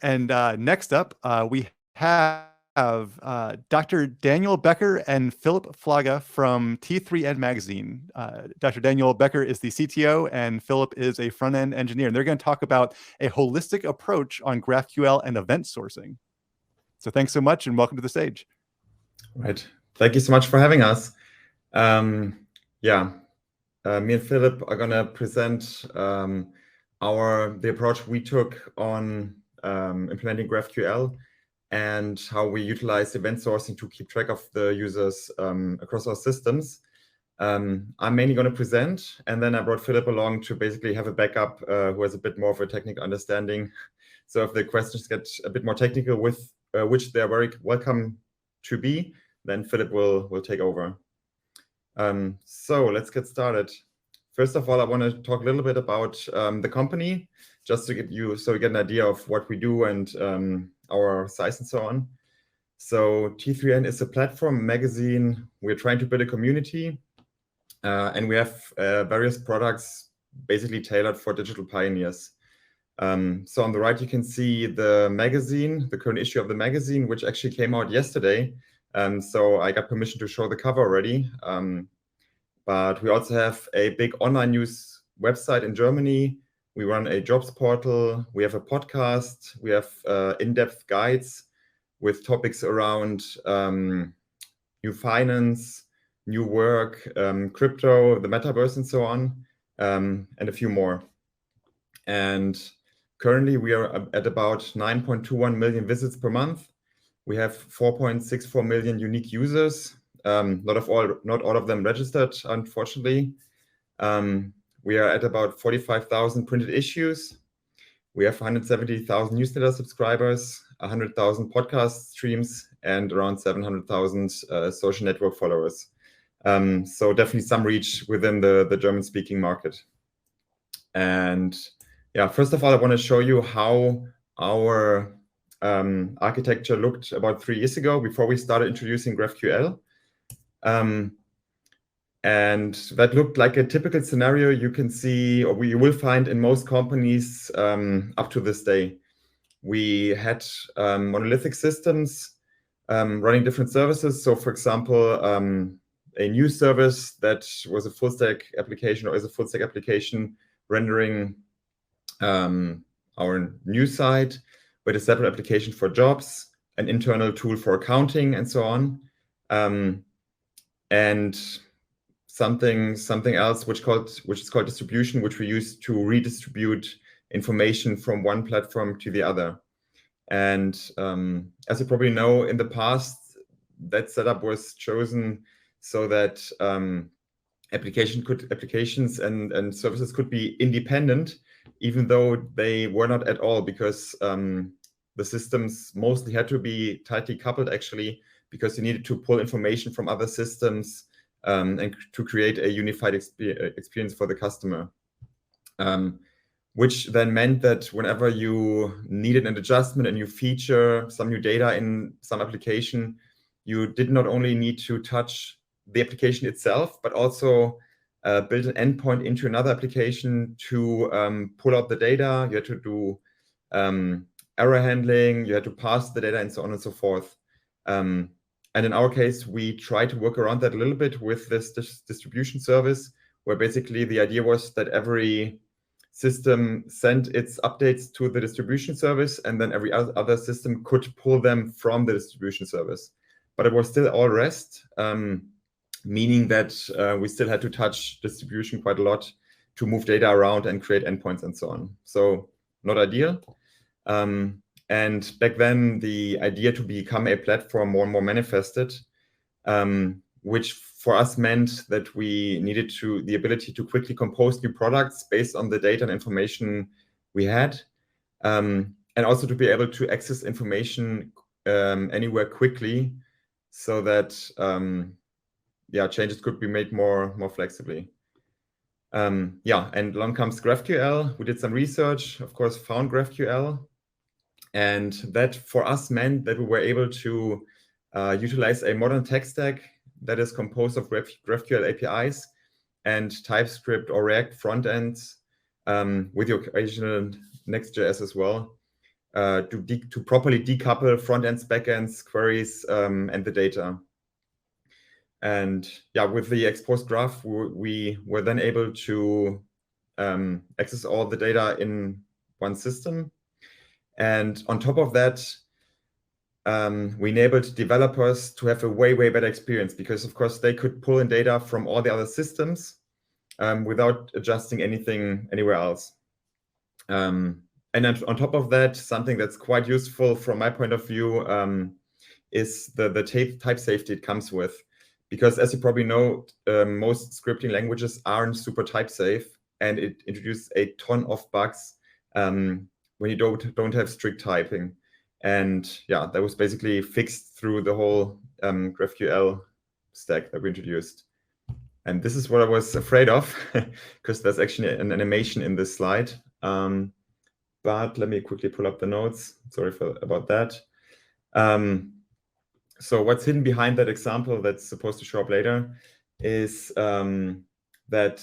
right, and next up, we have Dr. Daniel Becker and Philip Plagge from T3N Magazine. Dr. Daniel Becker is the CTO, and Philip is a front-end engineer. And they're going to talk about a holistic approach on GraphQL and event sourcing. So thanks so much, and welcome to the stage. Right. Thank you so much for having us. Me and Philip are going to present the approach we took on implementing GraphQL and how we utilize event sourcing to keep track of the users across our systems. I'm mainly going to present, and then I brought Philip along to basically have a backup who has a bit more of a technical understanding. So if the questions get a bit more technical, with which they're very welcome to be, then Philip will take over. So let's get started. First of all, I want to talk a little bit about the company, just to get you an idea of what we do and our size and so on. So T3N is a platform magazine. We're trying to build a community, and we have various products basically tailored for digital pioneers. So on the right, you can see the magazine, the current issue of the magazine, which actually came out yesterday. So I got permission to show the cover already. But we also have a big online news website in Germany. We run a jobs portal. We have a podcast. We have in-depth guides with topics around new finance, new work, crypto, the metaverse, and so on, and a few more. And currently, we are at about 9.21 million visits per month. We have 4.64 million unique users. Not all of them registered, unfortunately. We are at about 45,000 printed issues. We have 170,000 newsletter subscribers, 100,000 podcast streams, and around 700,000 social network followers. So definitely some reach within the German-speaking market. And yeah, first of all, I want to show you how our architecture looked about 3 years ago before we started introducing GraphQL. And that looked like a typical scenario you can see, or you will find in most companies up to this day. We had monolithic systems running different services. So for example, a new service that was a full stack application or is a full stack application rendering our new site with a separate application for jobs, an internal tool for accounting, and so on. And something else which is called distribution, which we use to redistribute information from one platform to the other. And as you probably know, in the past, that setup was chosen so that applications and services could be independent, even though they were not at all, because the systems mostly had to be tightly coupled, actually, because you needed to pull information from other systems and to create a unified experience for the customer. Which then meant that whenever you needed an adjustment, a new feature, some new data in some application, you did not only need to touch the application itself, but also build an endpoint into another application to pull out the data. You had to do error handling, you had to pass the data, and so on and so forth. And in our case, we try to work around that a little bit with this distribution service, where basically the idea was that every system sent its updates to the distribution service, and then every other system could pull them from the distribution service. But it was still all REST, meaning that we still had to touch distribution quite a lot to move data around and create endpoints and so on. So not ideal. And back then, the idea to become a platform more and more manifested, which for us meant that we needed the ability to quickly compose new products based on the data and information we had, and also to be able to access information anywhere quickly, so that changes could be made more flexibly. And along comes GraphQL. We did some research, of course, found GraphQL. And that for us meant that we were able to utilize a modern tech stack that is composed of GraphQL APIs and TypeScript or React front ends with the occasional Next.js as well, to properly decouple front ends, back ends, queries, and the data. And yeah, with the exposed graph, we were then able to access all the data in one system. And on top of that, we enabled developers to have a way better experience, because of course they could pull in data from all the other systems without adjusting anything anywhere else. And then on top of that, something that's quite useful from my point of view is the type safety it comes with. Because as you probably know, most scripting languages aren't super type safe, and it introduces a ton of bugs when you don't have strict typing. And yeah, that was basically fixed through the whole GraphQL stack that we introduced. And this is what I was afraid of, because there's actually an animation in this slide. But let me quickly pull up the notes. Sorry about that. So what's hidden behind that example that's supposed to show up later is that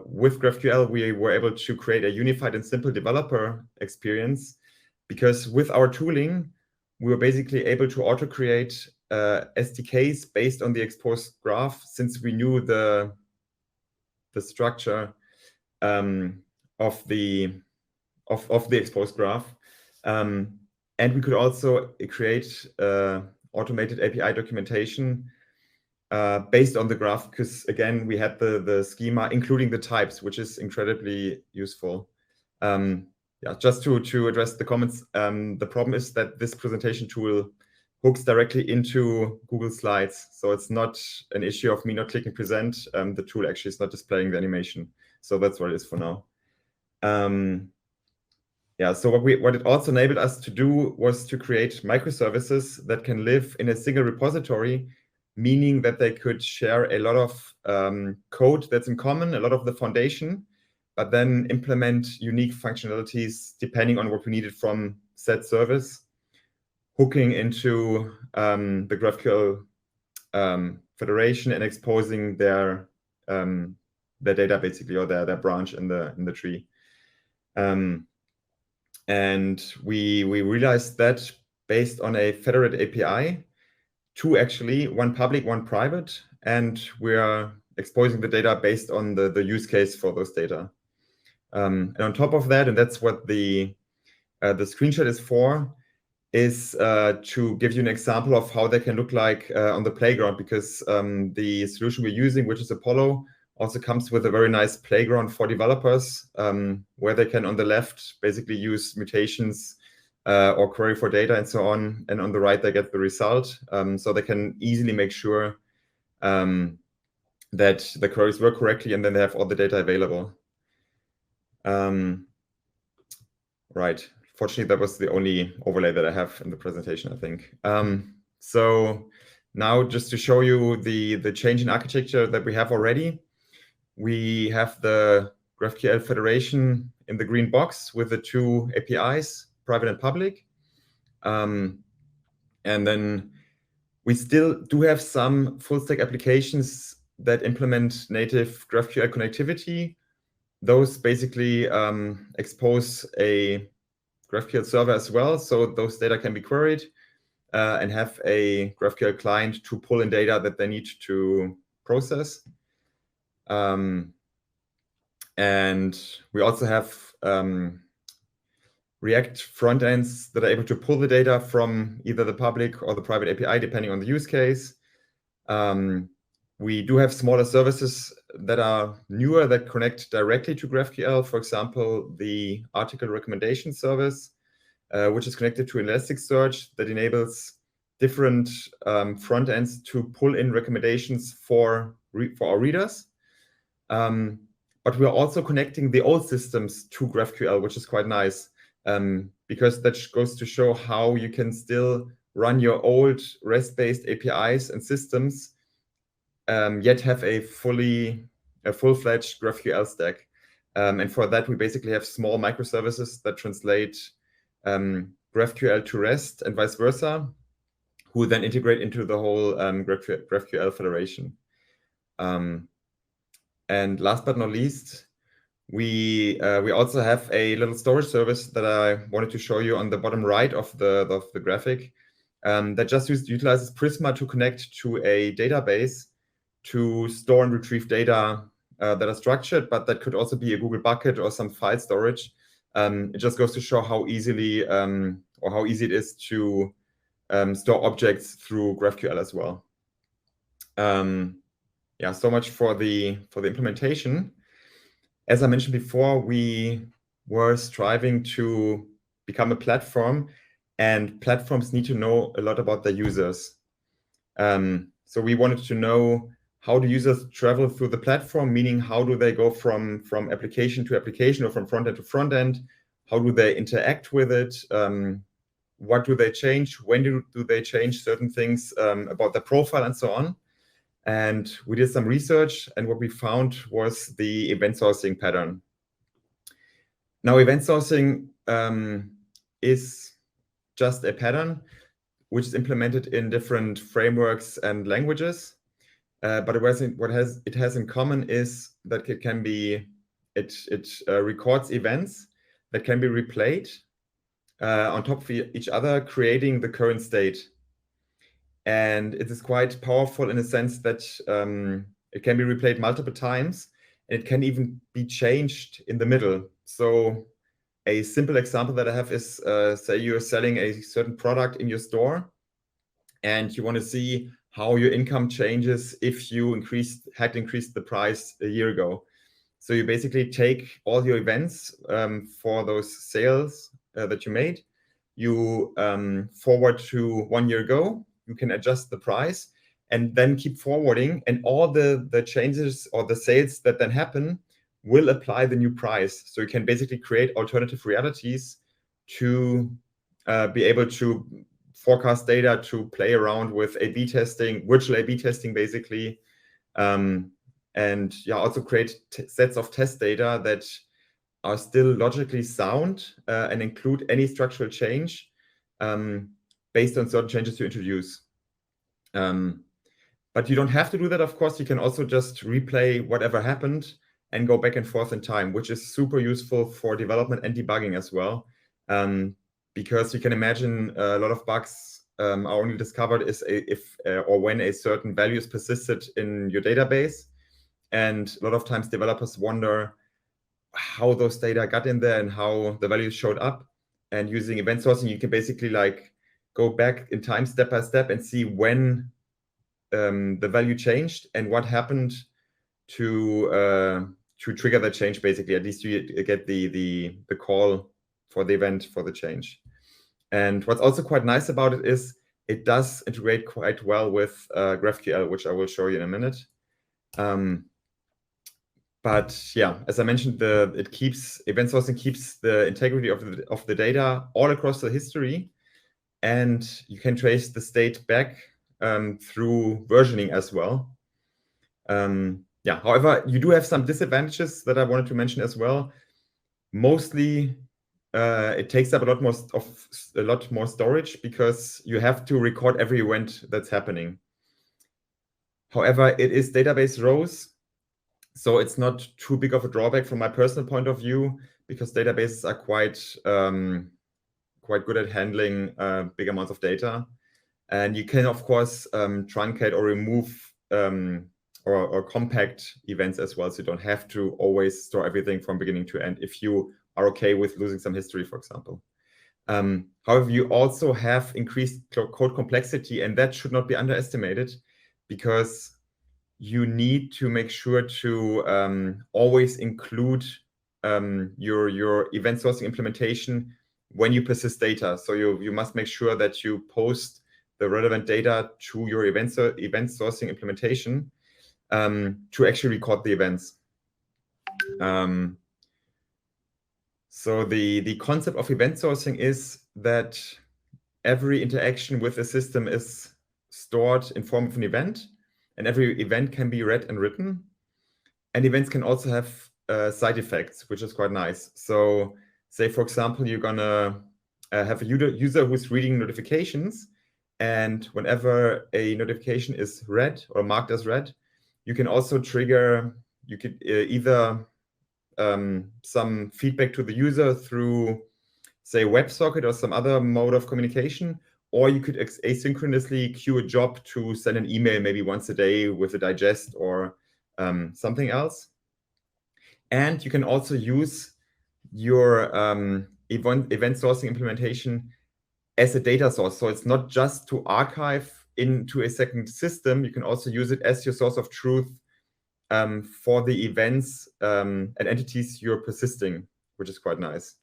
with GraphQL, we were able to create a unified and simple developer experience, because with our tooling, we were basically able to auto-create SDKs based on the exposed graph, since we knew the structure of the exposed graph. And we could also create automated API documentation based on the graph, because again, we had the schema, including the types, which is incredibly useful. Yeah, just to address the comments, the problem is that this presentation tool hooks directly into Google Slides. So it's not an issue of me not clicking present. The tool actually is not displaying the animation. So that's what it is for now. Yeah, so what it also enabled us to do was to create microservices that can live in a single repository, meaning that they could share a lot of code that's in common, a lot of the foundation, but then implement unique functionalities depending on what we needed from said service, hooking into the GraphQL federation and exposing their data basically, or their branch in the tree. And we realized that based on a federated API, two actually, one public, one private, and we are exposing the data based on the use case for those data. And on top of that, and that's what the screenshot is for, is to give you an example of how they can look like on the playground, because the solution we're using, which is Apollo, also comes with a very nice playground for developers, where they can, on the left, basically use mutations or query for data and so on. And on the right, they get the result. So they can easily make sure that the queries work correctly, and then they have all the data available. Right. Fortunately, that was the only overlay that I have in the presentation, I think. So now just to show you the change in architecture that we have already, we have the GraphQL federation in the green box with the two APIs, private and public. And then we still do have some full stack applications that implement native GraphQL connectivity. Those basically expose a GraphQL server as well, so those data can be queried and have a GraphQL client to pull in data that they need to process. And we also have React front ends that are able to pull the data from either the public or the private API, depending on the use case. We do have smaller services that are newer that connect directly to GraphQL. For example, the article recommendation service, which is connected to Elasticsearch, that enables different front ends to pull in recommendations for our readers. But we're also connecting the old systems to GraphQL, which is quite nice, because that goes to show how you can still run your old REST-based APIs and systems, yet have a full-fledged GraphQL stack. And for that, we basically have small microservices that translate GraphQL to REST and vice versa, who then integrate into the whole GraphQL federation. And last but not least, We also have a little storage service that I wanted to show you on the bottom right of the graphic that just utilizes Prisma to connect to a database to store and retrieve data that are structured, but that could also be a Google bucket or some file storage. It just goes to show how easily or how easy it is to store objects through GraphQL as well. Yeah, so much for the implementation. As I mentioned before, we were striving to become a platform, and platforms need to know a lot about their users. So we wanted to know, how do users travel through the platform, meaning how do they go from application to application or from front end to front end? How do they interact with it? What do they change? When do they change certain things about their profile and so on? And we did some research, and what we found was the event sourcing pattern. Now, event sourcing is just a pattern which is implemented in different frameworks and languages. But what it has in common is that it records events that can be replayed on top of each other, creating the current state. And it is quite powerful in the sense that it can be replayed multiple times, and it can even be changed in the middle. So a simple example that I have is, say you're selling a certain product in your store, and you want to see how your income changes if you had increased the price a year ago. So you basically take all your events for those sales that you made, you forward to 1 year ago, you can adjust the price, and then keep forwarding, and all the changes or the sales that then happen will apply the new price. So you can basically create alternative realities to be able to forecast data, to play around with A/B testing, virtual A/B testing, basically, and yeah, also create sets of test data that are still logically sound and include any structural change based on certain changes you introduce. But you don't have to do that, of course. You can also just replay whatever happened and go back and forth in time, which is super useful for development and debugging as well. Because you can imagine a lot of bugs are only discovered if or when a certain value is persisted in your database. And a lot of times developers wonder how those data got in there and how the values showed up. And using event sourcing, you can basically like go back in time step by step and see when the value changed and what happened to trigger the change. Basically, at least you get the call for the event for the change. And what's also quite nice about it is it does integrate quite well with GraphQL, which I will show you in a minute. But yeah, as I mentioned, event sourcing keeps the integrity of the data all across the history, and you can trace the state back through versioning as well. Yeah, however, you do have some disadvantages that I wanted to mention as well. Mostly, it takes up a lot more storage because you have to record every event that's happening. However, it is database rows, so it's not too big of a drawback from my personal point of view, because databases are quite good at handling big amounts of data. And you can, of course, truncate or remove or compact events as well, so you don't have to always store everything from beginning to end if you are okay with losing some history, for example. However, you also have increased code complexity, and that should not be underestimated, because you need to make sure to always include your event sourcing implementation when you persist data. So you must make sure that you post the relevant data to your event sourcing implementation to actually record the events. So the concept of event sourcing is that every interaction with the system is stored in form of an event, and every event can be read and written. And events can also have side effects, which is quite nice. So say, for example, you're gonna have a user who's reading notifications, and whenever a notification is read or marked as read, you can also trigger, you could either some feedback to the user through, say, WebSocket or some other mode of communication, or you could asynchronously queue a job to send an email maybe once a day with a digest or something else. And you can also use your event sourcing implementation as a data source. So it's not just to archive into a second system. You can also use it as your source of truth for the events and entities you're persisting, which is quite nice.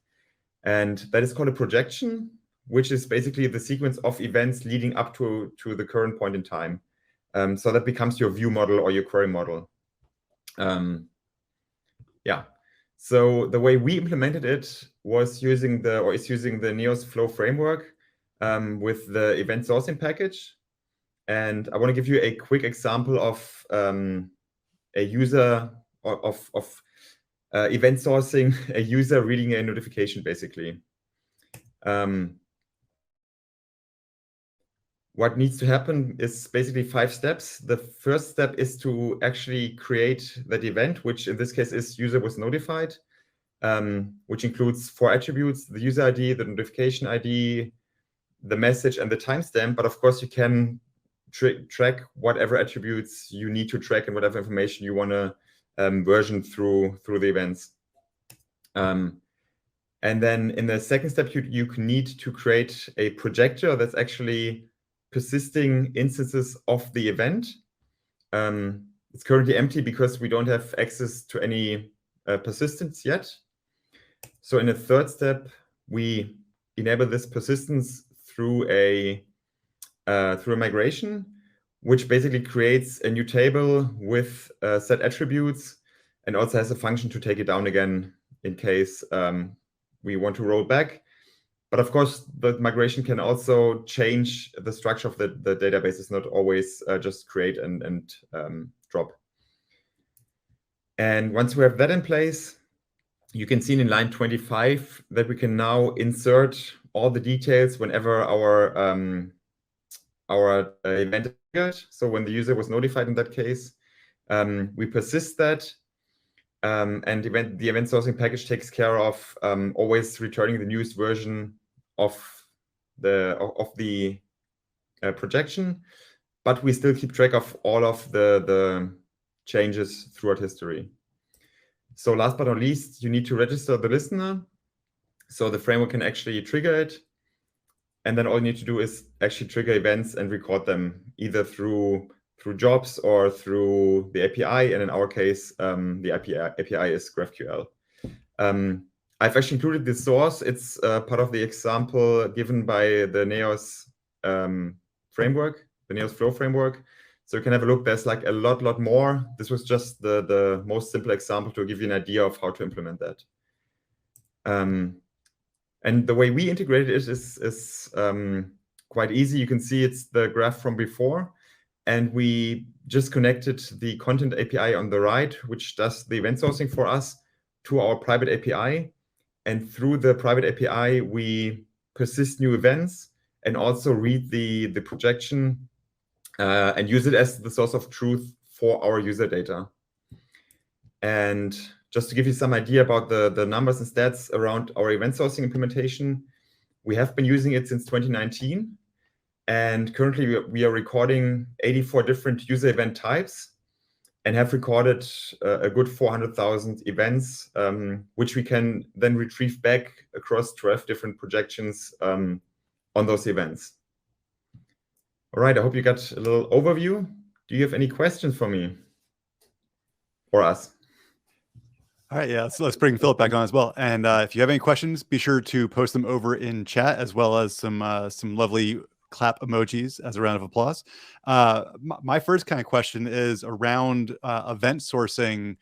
And that is called a projection, which is basically the sequence of events leading up to the current point in time. So that becomes your view model or your query model. Yeah. So the way we implemented it was using the Neos Flow framework with the event sourcing package. And I want to give you a quick example of a user of event sourcing, a user reading a notification, basically. What needs to happen is basically 5 steps. The first step is to actually create that event, which in this case is user was notified, which includes 4 attributes: the user ID, the notification ID, the message, and the timestamp. But of course, you can track whatever attributes you need to track and whatever information you want to version through the events. And then in the second step, you need to create a projector that's actually persisting instances of the event. It's currently empty because we don't have access to any persistence yet. So in the third step, we enable this persistence through a migration, which basically creates a new table with set attributes and also has a function to take it down again in case we want to roll back. But of course, the migration can also change the structure of the database. It's not always just create and drop. And once we have that in place, you can see in line 25 that we can now insert all the details whenever our event is triggered. So when the user was notified in that case, we persist that. And the event sourcing package takes care of always returning the newest version of the projection, but we still keep track of all of the changes throughout history. So last but not least, you need to register the listener, so the framework can actually trigger it. And then all you need to do is actually trigger events and record them either through jobs or through the API. And in our case, the API is GraphQL. I've actually included this source. It's part of the example given by the Neos framework, the Neos Flow framework. So you can have a look. There's like a lot more. This was just the most simple example to give you an idea of how to implement that. And the way we integrated it is quite easy. You can see it's the graph from before. And we just connected the content API on the right, which does the event sourcing for us, to our private API. And through the private API, we persist new events and also read the projection and use it as the source of truth for our user data. And just to give you some idea about the numbers and stats around our event sourcing implementation, we have been using it since 2019. And currently, we are recording 84 different user event types and have recorded a good 400,000 events, which we can then retrieve back across 12 different projections on those events. All right, I hope you got a little overview. Do you have any questions for me or us? All right, yeah, so let's bring Philip back on as well. And if you have any questions, be sure to post them over in chat, as well as some lovely clap emojis as a round of applause. My first kind of question is around event sourcing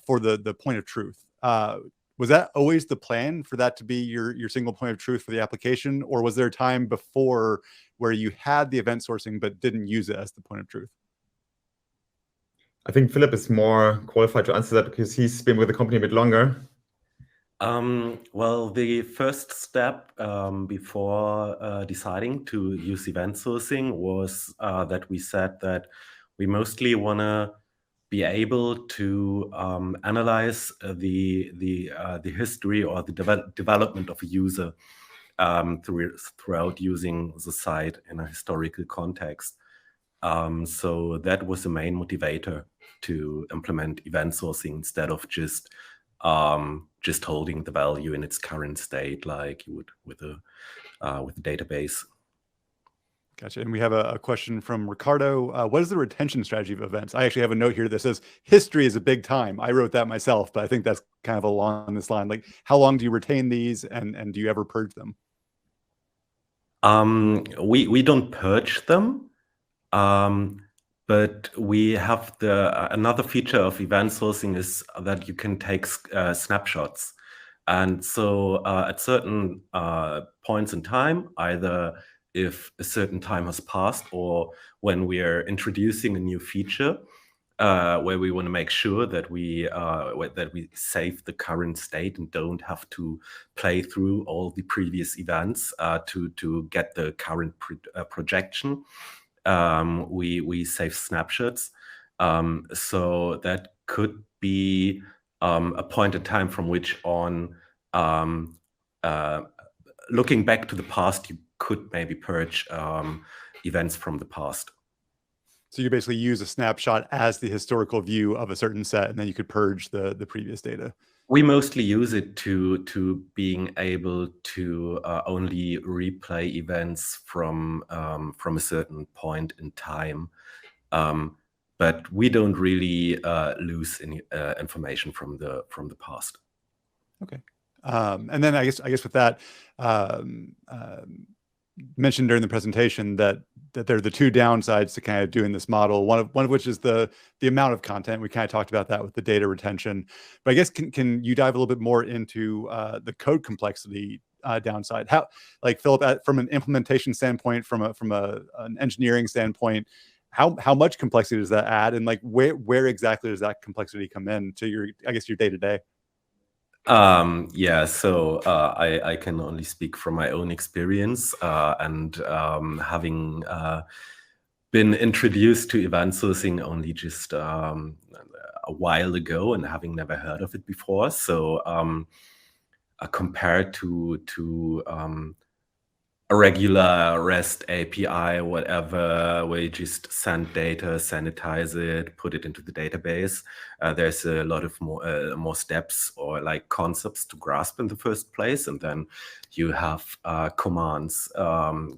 for the point of truth. Was that always the plan for that to be your single point of truth for the application, or was there a time before where you had the event sourcing but didn't use it as the point of truth? I think Philip is more qualified to answer that because he's been with the company a bit longer. Well, the first step before deciding to use event sourcing was that we said that we mostly want to be able to analyze the history or the development of a user throughout using the site in a historical context. So that was the main motivator to implement event sourcing instead of just holding the value in its current state like you would with a database. Gotcha. And we have a question from Ricardo. What is the retention strategy of events? I actually have a note here that says history is a big time. I wrote that myself, but I think that's kind of along this line. Like, how long do you retain these, and do you ever purge them? We don't purge them, but we have another feature of event sourcing is that you can take snapshots. And so at certain points in time, either if a certain time has passed or when we are introducing a new feature, where we want to make sure that we save the current state and don't have to play through all the previous events to get the current projection. We save snapshots. So that could be a point in time from which on, looking back to the past, you could maybe purge events from the past. So you basically use a snapshot as the historical view of a certain set, and then you could purge the previous data. We mostly use it to being able to only replay events from a certain point in time, but we don't really lose any information from the past. Okay, and then I guess with that. Mentioned during the presentation that there are the two downsides to kind of doing this model. One of which is the amount of content. We kind of talked about that with the data retention. But I guess can you dive a little bit more into the code complexity downside? How, like Philip, from an implementation standpoint, from an engineering standpoint, how much complexity does that add, and like where exactly does that complexity come in to your day to day? Yeah, so I can only speak from my own experience, and having been introduced to event sourcing only just a while ago and having never heard of it before. So compared to a regular REST API, whatever, where you just send data, sanitize it, put it into the database. There's a lot of more steps or like concepts to grasp in the first place. And then you have commands.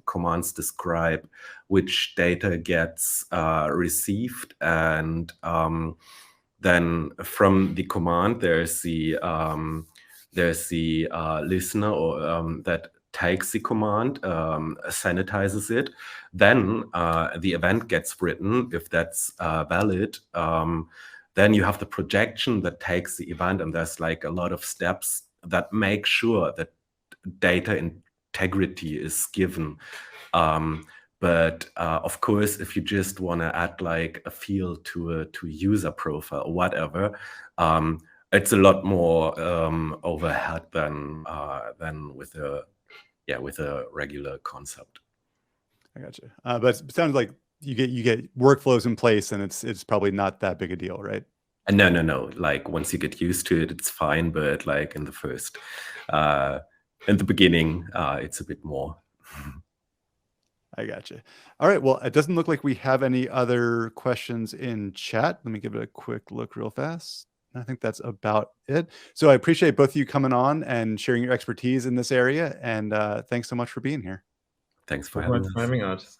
Commands describe which data gets received. And then from the command, there's the listener or that takes the command, sanitizes it. Then the event gets written, if that's valid. Then you have the projection that takes the event, and there's like a lot of steps that make sure that data integrity is given. But of course, if you just want to add like a field to a user profile or whatever, it's a lot more overhead than with a regular concept. I gotcha. But it sounds like you get workflows in place, and it's probably not that big a deal, right? No. Like once you get used to it, it's fine. But like in the beginning, it's a bit more. I gotcha. All right. Well, it doesn't look like we have any other questions in chat. Let me give it a quick look real fast. I think that's about it. So I appreciate both of you coming on and sharing your expertise in this area. And thanks so much for being here. Thanks for having us.